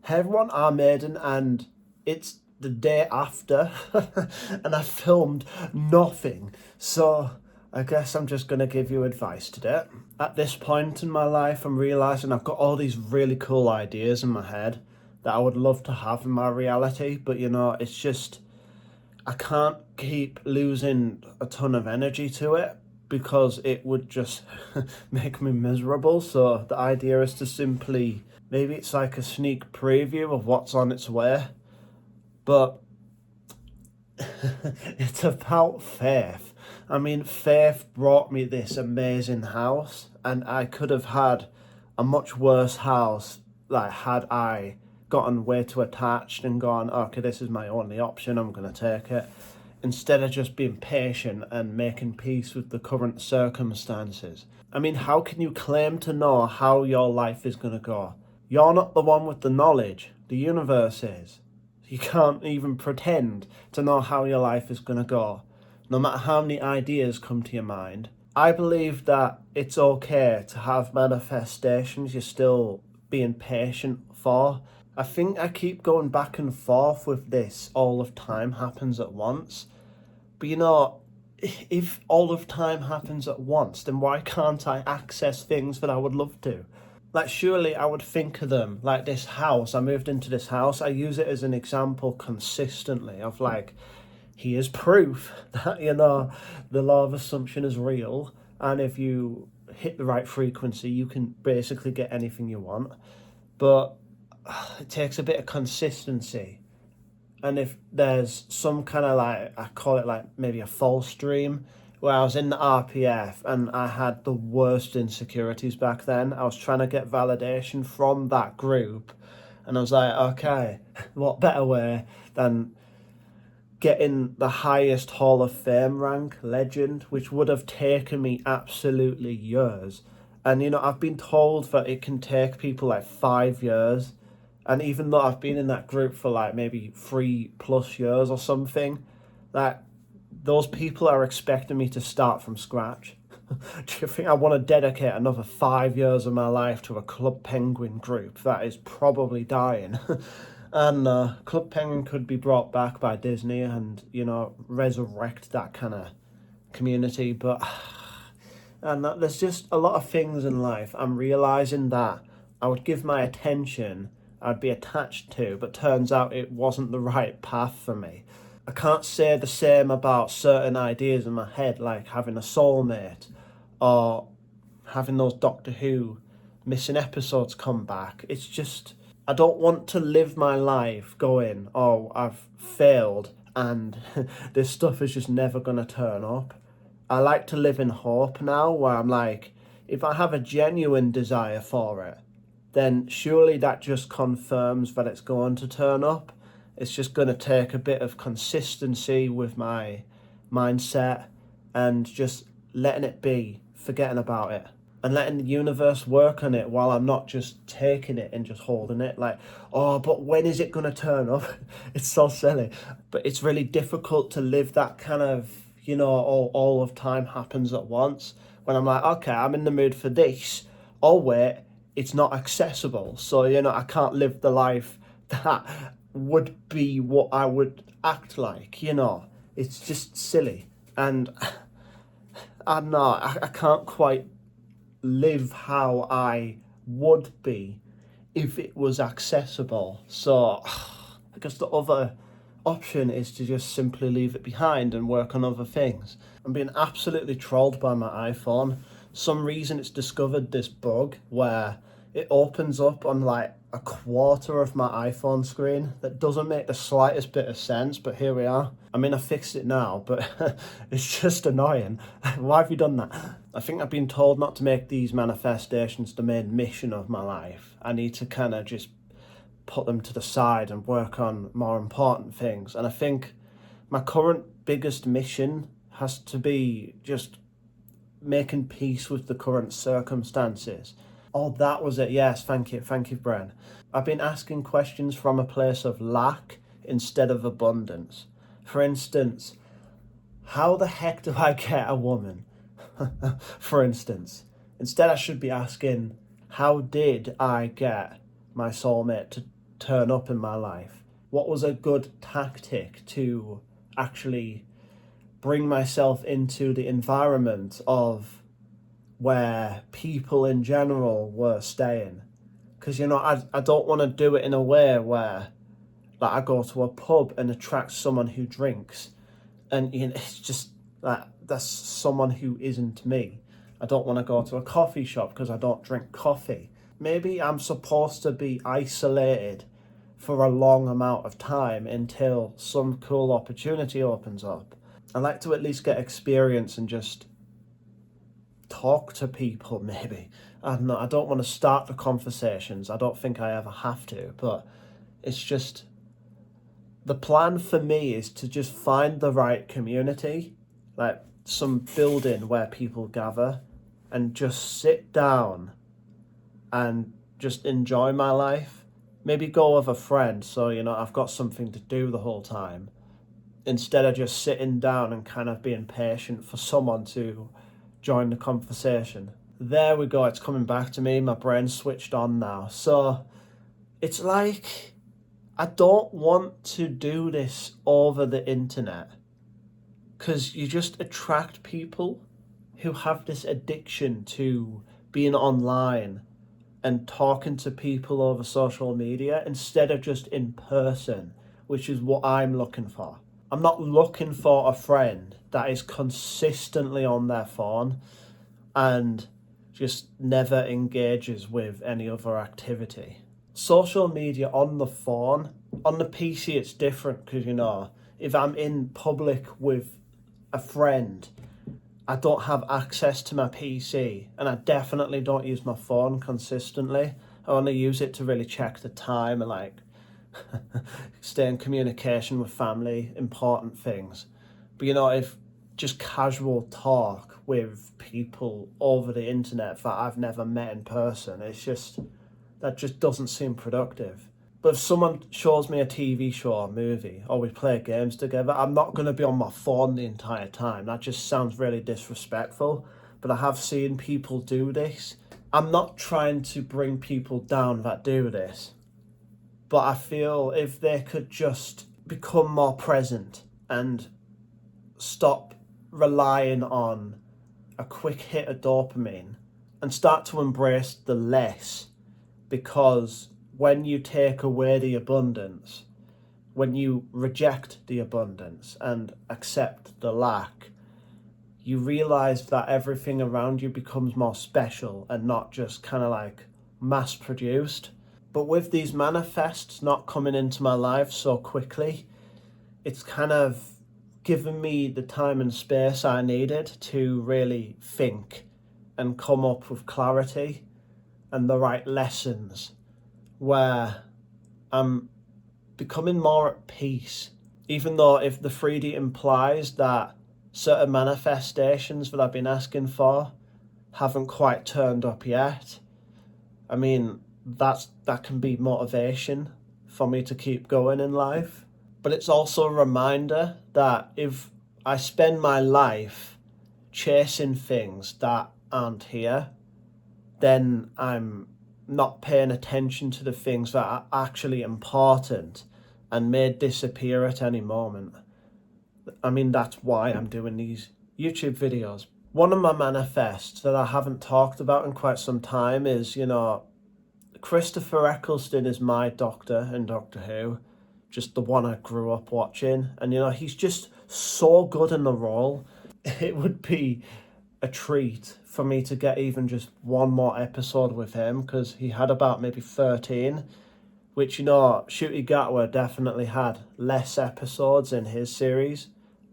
Hey everyone, I'm Aidan and it's the day after and I filmed nothing. So I guess I'm just going to give you advice today. At this point in my life, I'm realising I've got all these really cool ideas in my head that I would love to have in my reality. But it's just, I can't keep losing a ton of energy to it because it would just make me miserable. So the idea is to simply, maybe it's like a sneak preview of what's on its way, but it's about Faith. I mean, Faith brought me this amazing house, and I could have had a much worse house, like, had I gotten way too attached and gone, okay, this is my only option, I'm going to take it. Instead of just being patient and making peace with the current circumstances. I mean, how can you claim to know how your life is going to go? You're not the one with the knowledge, the universe is. You can't even pretend to know how your life is going to go, no matter how many ideas come to your mind. I believe that it's okay to have manifestations you're still being patient for. I think I keep going back and forth with this all of time happens at once. But if all of time happens at once, then why can't I access things that I would love to? Like, surely I would think of them, like this house. I moved into this house. I use it as an example consistently of, like, here's proof that, the law of assumption is real. And if you hit the right frequency, you can basically get anything you want. But it takes a bit of consistency. And if there's some kind of, like, I call it like maybe a false dream, where I was in the RPF and I had the worst insecurities back then. I was trying to get validation from that group, and I was like, okay, what better way than getting the highest Hall of Fame rank, legend, which would have taken me absolutely years. And I've been told that it can take people like 5 years. And even though I've been in that group for like maybe 3+ years or something, like, those people are expecting me to start from scratch. Do you think I want to dedicate another 5 years of my life to a Club Penguin group that is probably dying? And Club Penguin could be brought back by Disney and, resurrect that kind of community. But there's just a lot of things in life I'm realising that I would give my attention, I'd be attached to, but turns out it wasn't the right path for me. I can't say the same about certain ideas in my head, like having a soulmate or having those Doctor Who missing episodes come back. It's just, I don't want to live my life going, oh, I've failed and this stuff is just never going to turn up. I like to live in hope now, where I'm like, if I have a genuine desire for it, then surely that just confirms that it's going to turn up. It's just going to take a bit of consistency with my mindset and just letting it be, forgetting about it, and letting the universe work on it while I'm not just taking it and just holding it like, oh, but when is it going to turn up? It's so silly. But it's really difficult to live that kind of, all of time happens at once, when I'm like, okay, I'm in the mood for this. Oh, wait, it's not accessible. So, I can't live the life that would be what I would act like, It's just silly. And I can't quite live how I would be if it was accessible. So I guess the other option is to just simply leave it behind and work on other things. I'm being absolutely trolled by my iPhone. Some reason it's discovered this bug where it opens up on like a quarter of my iPhone screen. That doesn't make the slightest bit of sense, but here we are. I mean, I fixed it now, but it's just annoying. Why have you done that? I think I've been told not to make these manifestations the main mission of my life. I need to kind of just put them to the side and work on more important things. And I think my current biggest mission has to be just making peace with the current circumstances. Oh, that was it. Yes, thank you, Bren. I've been asking questions from a place of lack instead of abundance. For instance, how the heck do I get a woman? For instance, instead I should be asking, how did I get my soulmate to turn up in my life? What was a good tactic to actually bring myself into the environment of where people in general were staying? Because, I don't want to do it in a way where, like, I go to a pub and attract someone who drinks, and it's just like, that's someone who isn't me. I don't want to go to a coffee shop because I don't drink coffee. Maybe I'm supposed to be isolated for a long amount of time until some cool opportunity opens up. I like to at least get experience and just talk to people, maybe. I don't know, I don't want to start the conversations. I don't think I ever have to, but it's just, the plan for me is to just find the right community, like some building where people gather, and just sit down and just enjoy my life. Maybe go with a friend, so I've got something to do the whole time, instead of just sitting down and kind of being patient for someone to join the conversation. There we go, it's coming back to me, my brain's switched on now. So it's like, I don't want to do this over the internet, because you just attract people who have this addiction to being online and talking to people over social media instead of just in person, which is what I'm looking for. I'm not looking for a friend that is consistently on their phone and just never engages with any other activity. Social media on the phone, on the PC it's different, because if I'm in public with a friend, I don't have access to my PC, and I definitely don't use my phone consistently. I only use it to really check the time and like stay in communication with family, important things. But if just casual talk with people over the internet that I've never met in person, that just doesn't seem productive. But if someone shows me a TV show or movie, or we play games together, I'm not going to be on my phone the entire time. That just sounds really disrespectful. But I have seen people do this. I'm not trying to bring people down that do this, but I feel if they could just become more present and stop relying on a quick hit of dopamine and start to embrace the less, because when you take away the abundance, when you reject the abundance and accept the lack, you realize that everything around you becomes more special and not just kind of like mass produced. But with these manifests not coming into my life so quickly, it's kind of given me the time and space I needed to really think and come up with clarity and the right lessons, where I'm becoming more at peace. Even though if the 3D implies that certain manifestations that I've been asking for haven't quite turned up yet, I mean, that can be motivation for me to keep going in life. But it's also a reminder that if I spend my life chasing things that aren't here, then I'm not paying attention to the things that are actually important and may disappear at any moment. I mean, that's why I'm doing these YouTube videos. One of my manifests that I haven't talked about in quite some time is, Christopher Eccleston is my Doctor in Doctor Who, just the one I grew up watching. And, he's just so good in the role. It would be a treat for me to get even just one more episode with him, because he had about maybe 13, which, Ncuti Gatwa definitely had less episodes in his series.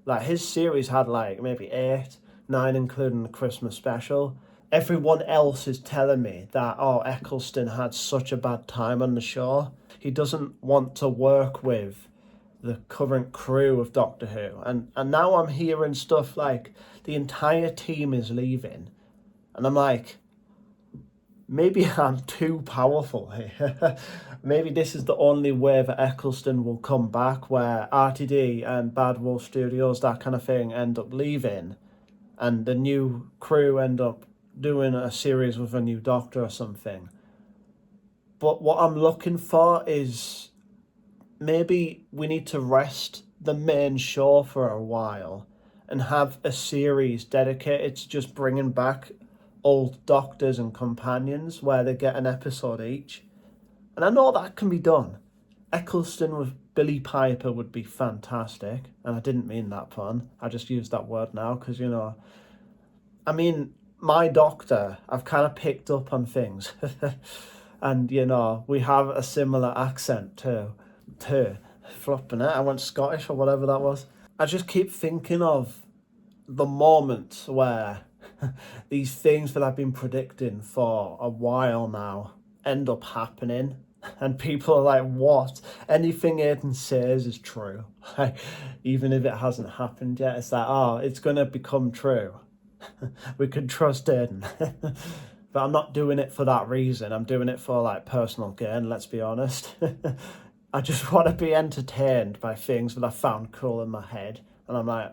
Like, his series had like maybe 8, 9, including the Christmas special. Everyone else is telling me that, Eccleston had such a bad time on the show. He doesn't want to work with the current crew of Doctor Who. And now I'm hearing stuff like the entire team is leaving. And I'm like, maybe I'm too powerful here. Maybe this is the only way that Eccleston will come back, where RTD and Bad Wolf Studios, that kind of thing, end up leaving, and the new crew end up doing a series with a new Doctor or something. But what I'm looking for is maybe we need to rest the main show for a while and have a series dedicated to just bringing back old Doctors and Companions where they get an episode each. And I know that can be done. Eccleston with Billy Piper would be fantastic. And I didn't mean that pun. I just used that word now because, you know, I mean, my doctor, I've kind of picked up on things. And, you know, we have a similar accent too. Flopping it. I went Scottish or whatever that was. I just keep thinking of the moment where these things that I've been predicting for a while now end up happening. And people are like, what? Anything Aidan says is true. Like, even if it hasn't happened yet, it's like, oh, it's going to become true. We can trust Aidan. But I'm not doing it for that reason. I'm doing it for like personal gain, let's be honest. I just want to be entertained by things that I found cool in my head. And I'm like,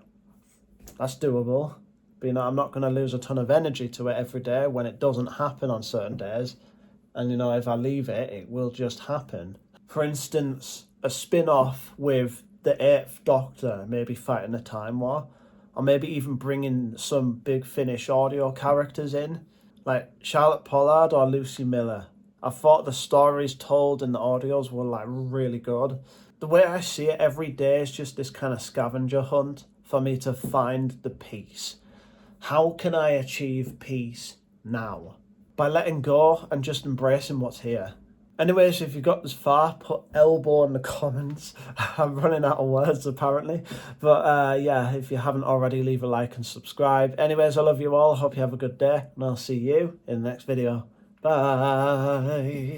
that's doable. But, you know, I'm not going to lose a ton of energy to it every day when it doesn't happen on certain days. And, you know, if I leave it, it will just happen. For instance, a spin-off with the Eighth Doctor maybe fighting a Time War. Or maybe even bringing some big Finish audio characters in. Like Charlotte Pollard or Lucy Miller. I thought the stories told in the audios were like really good. The way I see it every day is just this kind of scavenger hunt for me to find the peace. How can I achieve peace now? By letting go and just embracing what's here. Anyways, if you got this far, put elbow in the comments. I'm running out of words apparently. But yeah, if you haven't already, leave a like and subscribe. Anyways, I love you all. I hope you have a good day. And I'll see you in the next video. Bye.